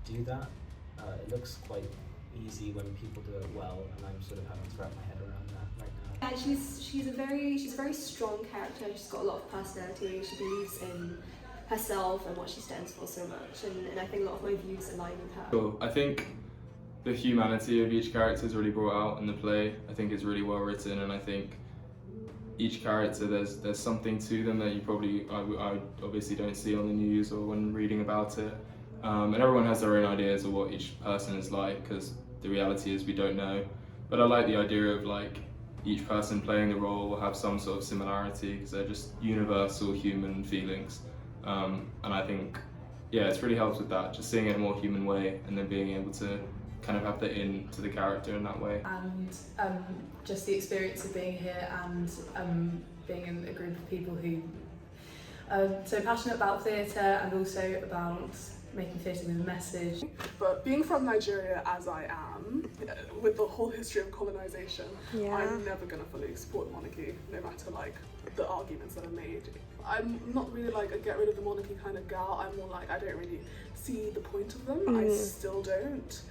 do that. It looks quite easy when people do it well, and I'm sort of having to wrap my head around that right now. Yeah, she's a very strong character. She's got a lot of personality. She believes in herself and what she stands for so much, and I think a lot of my views align with her. Cool. I think the humanity of each character is really brought out in the play. I think it's really well written, and I think each character, there's something to them that you probably, I obviously don't see on the news or when reading about it. And everyone has their own ideas of what each person is like, because the reality is we don't know. But I like the idea of like each person playing the role will have some sort of similarity, because they're just universal human feelings. And I think, yeah, it's really helps with that, just seeing it in a more human way, and then being able to kind of have that into the character in that way. And just the experience of being here and being in a group of people who are so passionate about theatre and also about making theatre with a message. But being from Nigeria as I am, with the whole history of colonisation, I'm never going to fully support the monarchy, no matter like the arguments that are made. I'm not really like a get rid of the monarchy kind of gal. I'm more like I don't really see the point of them. I still don't.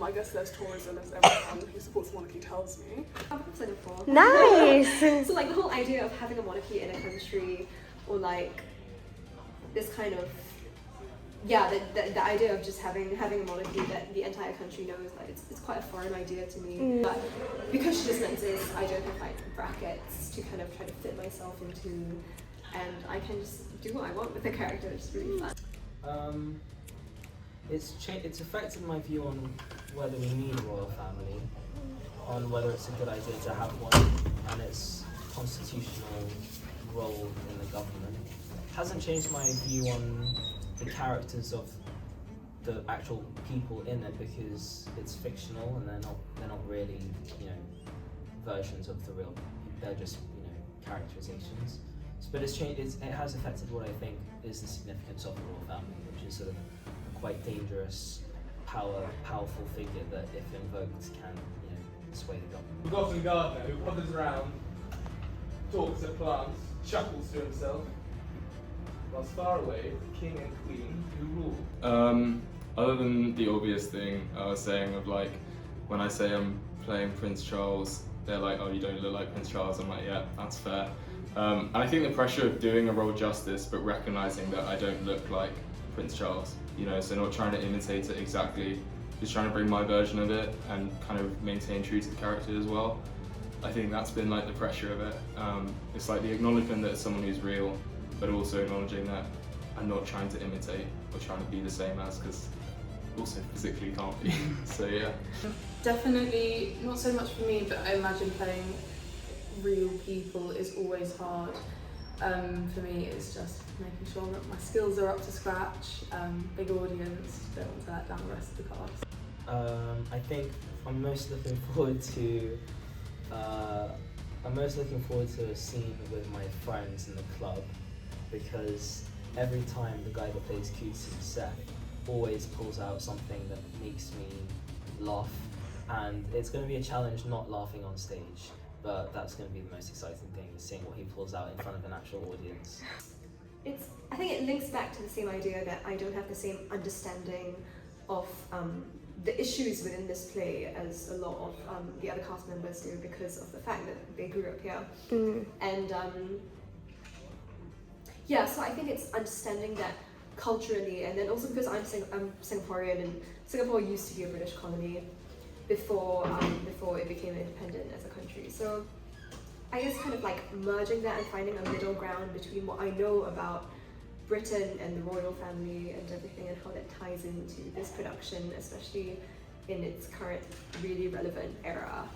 I guess there's tourism, as everyone who supports the monarchy tells me. I'm from Singapore. Nice! So like the whole idea of having a monarchy in a country, or like this kind of, yeah, the idea of just having a monarchy that the entire country knows, like it's quite a foreign idea to me. But because she doesn't exist, I don't have like brackets to kind of try to fit myself into, and I can just do what I want with the character, which is really fun. It's affected my view on whether we need a royal family, on whether it's a good idea to have one, and its constitutional role in the government. It hasn't changed my view on the characters of the actual people in it, because it's fictional and they're not really, versions of the real. They're just, characterizations. But it's changed. It has affected what I think is the significance of the royal family, which is sort of a quite dangerous, powerful figure that, if invoked, can sway the government. Forgotten gardener who hovers around, talks at plants, chuckles to himself, whilst far away, the king and queen who rule. Other than the obvious thing I was saying of like, when I say I'm playing Prince Charles, they're like, oh, you don't look like Prince Charles. I'm like, yeah, that's fair. And I think the pressure of doing a role justice, but recognizing that I don't look like Prince Charles, so not trying to imitate it exactly, just trying to bring my version of it and kind of maintain true to the character as well. I think that's been like the pressure of it. It's like the acknowledgement that it's someone who's real, but also acknowledging that I'm not trying to imitate or trying to be the same as, because also physically can't be. So yeah. Definitely not so much for me, but I imagine playing real people is always hard. For me, it's just making sure that my skills are up to scratch. Big audience, don't want to let down the rest of the cast. I think I'm most looking forward to a scene with my friends in the club, because every time the guy that plays Cutesy, Seth, always pulls out something that makes me laugh, and it's going to be a challenge not laughing on stage, but that's going to be the most exciting thing, is seeing what he pulls out in front of an actual audience. I think it links back to the same idea that I don't have the same understanding of the issues within this play as a lot of the other cast members do, because of the fact that they grew up here. And yeah, so I think it's understanding that culturally, and then also because I'm Singaporean, and Singapore used to be a British colony before it became independent as a country. So I guess kind of like merging that and finding a middle ground between what I know about Britain and the royal family and everything, and how that ties into this production, especially in its current really relevant era.